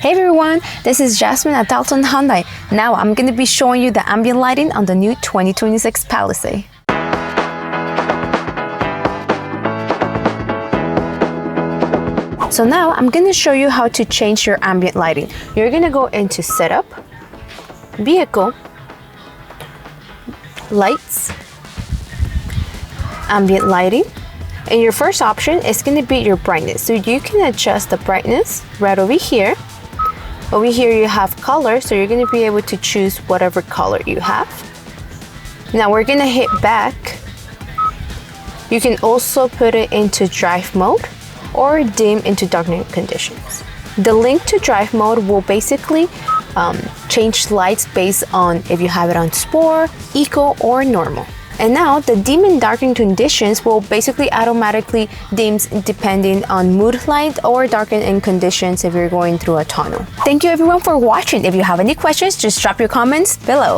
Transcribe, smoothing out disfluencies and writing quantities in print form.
Hey everyone, this is Jasmine at Dalton Hyundai. Now I'm going to be showing you the ambient lighting on the new 2026 Palisade. So now I'm going to show you how to change your ambient lighting. You're going to go into Setup, Vehicle, Lights, Ambient Lighting. And your first option is going to be your brightness. So you can adjust the brightness right over here. Over here you have color, so you're going to be able to choose whatever color you have. Now we're going to hit back. You can also put it into drive mode or dim into darkening conditions. The link to drive mode will basically change lights based on if you have it on sport, eco, or normal. And now the dim and darkening conditions will basically automatically dim depending on mood light or darken in conditions if you're going through a tunnel. Thank you everyone for watching. If you have any questions, just drop your comments below.